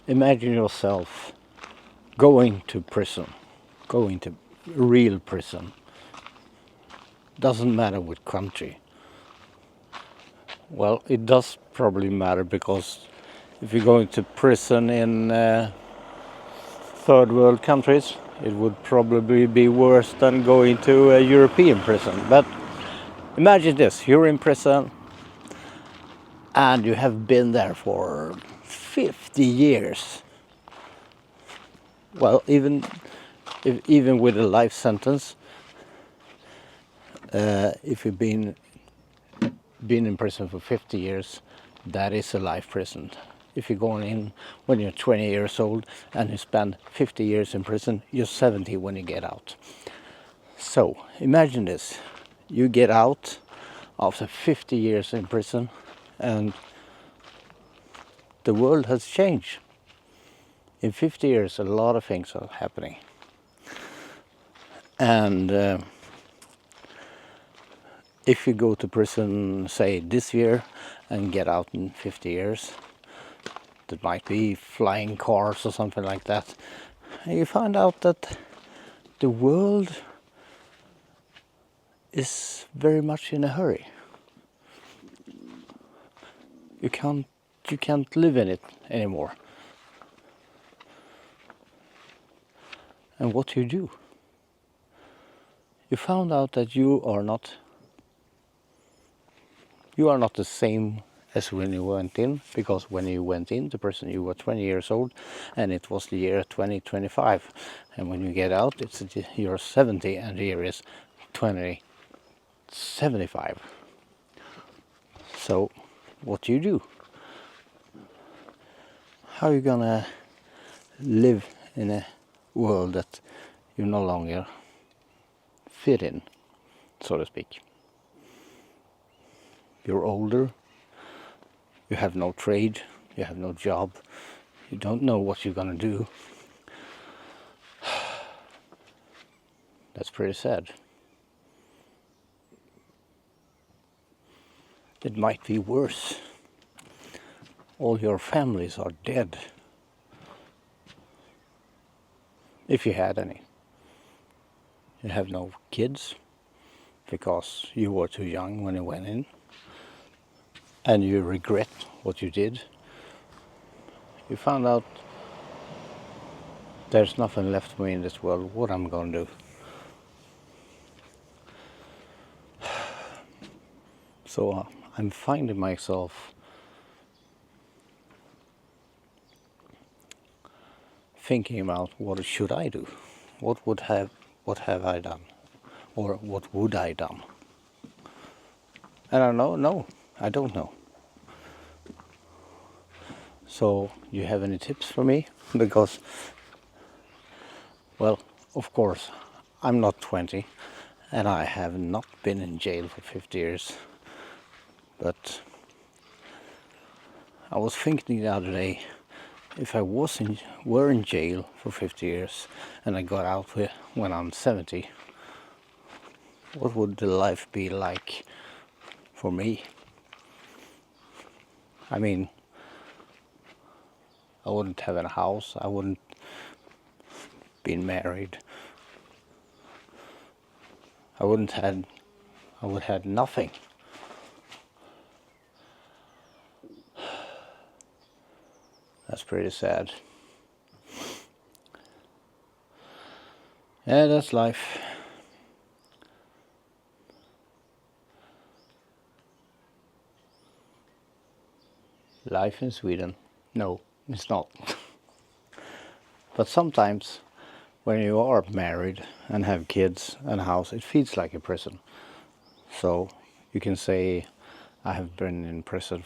Imagine yourself going to prison, going to real prison. Doesn't matter which country. Well, it does probably matter, because if you're going to prison in third world countries, it would probably be worse than going to a European prison. But imagine this, you're in prison and you have been there for 50 years. Well, even with a life sentence, if you've been in prison for 50 years, that is a life prison. If you're going in when you're 20 years old and you spend 50 years in prison, you're 70 when you get out. So imagine this, you get out after 50 years in prison and the world has changed. In 50 years, a lot of things are happening. And if you go to prison, say this year, and get out in 50 years, that might be flying cars or something like that, and you find out that the world is very much in a hurry. You can't live in it anymore. And what do? You found out that you are not the same as when you went in, because when you went in the prison you were 20 years old and it was the year 2025, and when you get out you're 70 and the year is 2075. So what do? How are you gonna live in a world that you no longer fit in, so to speak? You're older, you have no trade, you have no job, you don't know what you're gonna do. That's pretty sad. It might be worse. All your families are dead. If you had any. You have no kids because you were too young when you went in, and you regret what you did. You found out there's nothing left for me in this world, what I'm gonna do. So I'm finding myself thinking about what should I do? What have I done? Or what would I done? And I don't know. So you have any tips for me? Because, well, of course, I'm not 20 and I have not been in jail for 50 years. But I was thinking the other day, if I were in jail for 50 years and I got out when I'm 70, what would the life be like for me? I mean, I wouldn't have a house, I wouldn't be married, I would have nothing. That's pretty sad. Yeah, that's life. Life in Sweden. No, it's not. But sometimes when you are married and have kids and a house, it feels like a prison. So you can say I have been in prison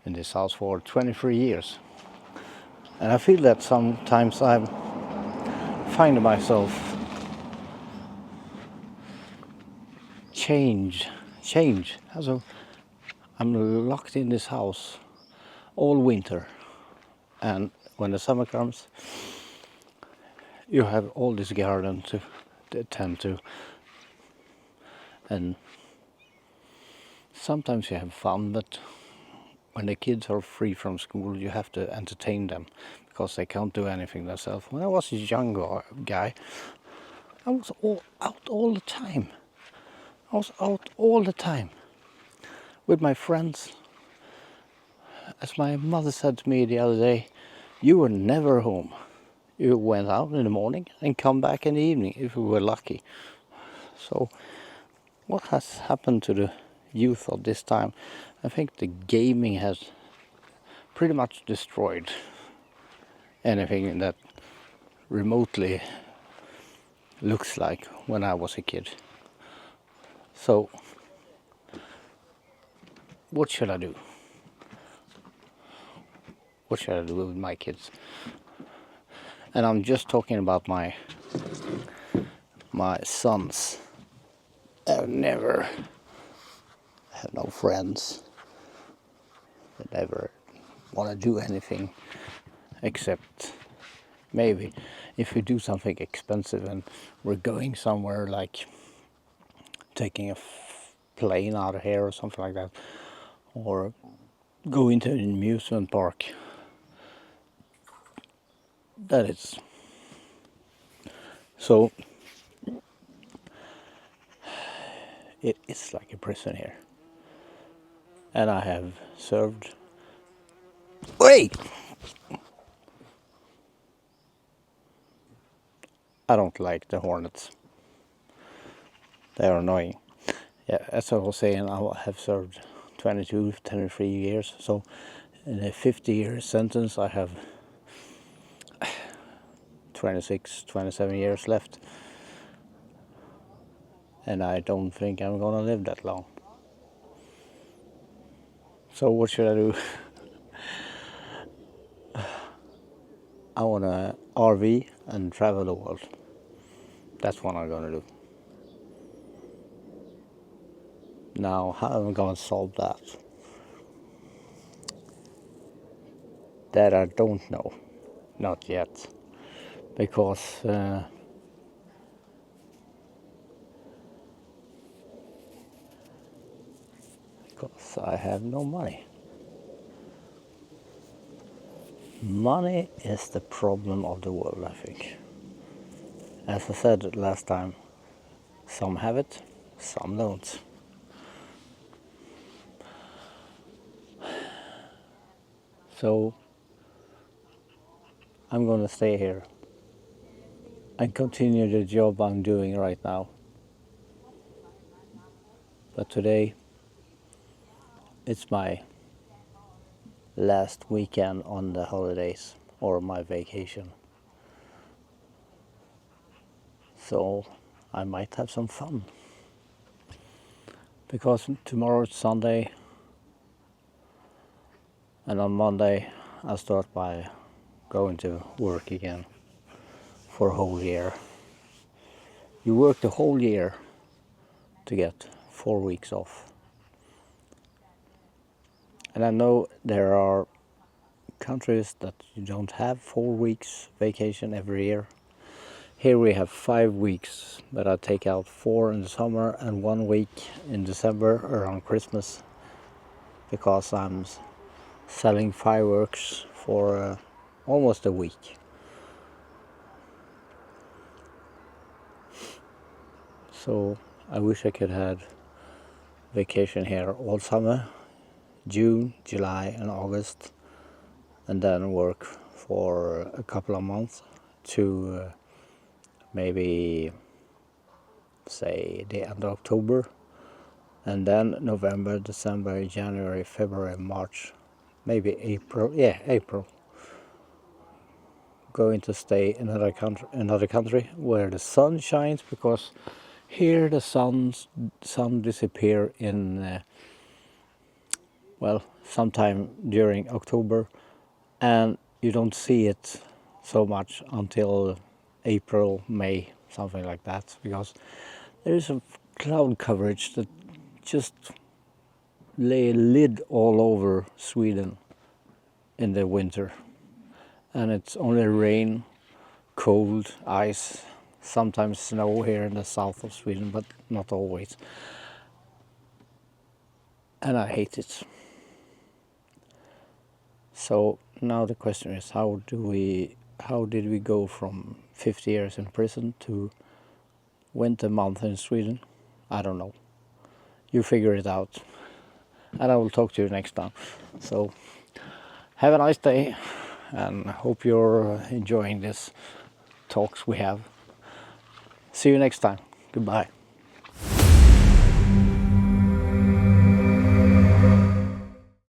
in this house for 23 years. And I feel that sometimes I find myself change. Also, I'm locked in this house all winter, and when the summer comes, you have all this garden to attend to, and sometimes you have fun, but when the kids are free from school, you have to entertain them because they can't do anything themselves. When I was a young guy, I was out all the time. I was out all the time with my friends. As my mother said to me the other day, you were never home. You went out in the morning and come back in the evening if you were lucky. So what has happened to the youth of this time? I think the gaming has pretty much destroyed anything that remotely looks like when I was a kid. So what should I do? What should I do with my kids? And I'm just talking about my sons. They've never had no friends. They never want to do anything except maybe if we do something expensive and we're going somewhere like taking a plane out of here or something like that, or go into an amusement park. That is so. It is like a prison here, and I have served. Wait! I don't like the hornets. They are annoying. Yeah, as I was saying, I have served 22, 23 years. So in a 50-year sentence, I have 26, 27 years left. And I don't think I'm gonna live that long. So what should I do? I wanna RV and travel the world. That's what I'm gonna do. Now, how am I gonna solve that? That I don't know. Not yet. Because I have no money. Money is the problem of the world, I think. As I said last time, some have it, some don't. So I'm gonna stay here and continue the job I'm doing right now. But today it's my last weekend on the holidays or my vacation. So I might have some fun. Because tomorrow is Sunday, and on Monday I start by going to work again for a whole year. You work the whole year to get 4 weeks off. And I know there are countries that you don't have 4 weeks vacation every year. Here we have 5 weeks, but I take out 4 in the summer and 1 week in December around Christmas, because I'm selling fireworks for almost a week. So I wish I could have vacation here all summer, June, July and August, and then work for a couple of months to maybe say the end of October, and then November, December, January, February, March, maybe April. Yeah, April. Going to stay in another country where the sun shines, because here the sun disappear in well, sometime during October, and you don't see it so much until April, May, something like that, because there is a cloud coverage that just lay a lid all over Sweden in the winter, and it's only rain, cold, ice, sometimes snow here in the south of Sweden, but not always. And I hate it. So now the question is, how did we go from 50 years in prison to winter month in Sweden? I don't know. You figure it out, and I will talk to you next time. So have a nice day, and hope you're enjoying this talks we have. See you next time. Goodbye.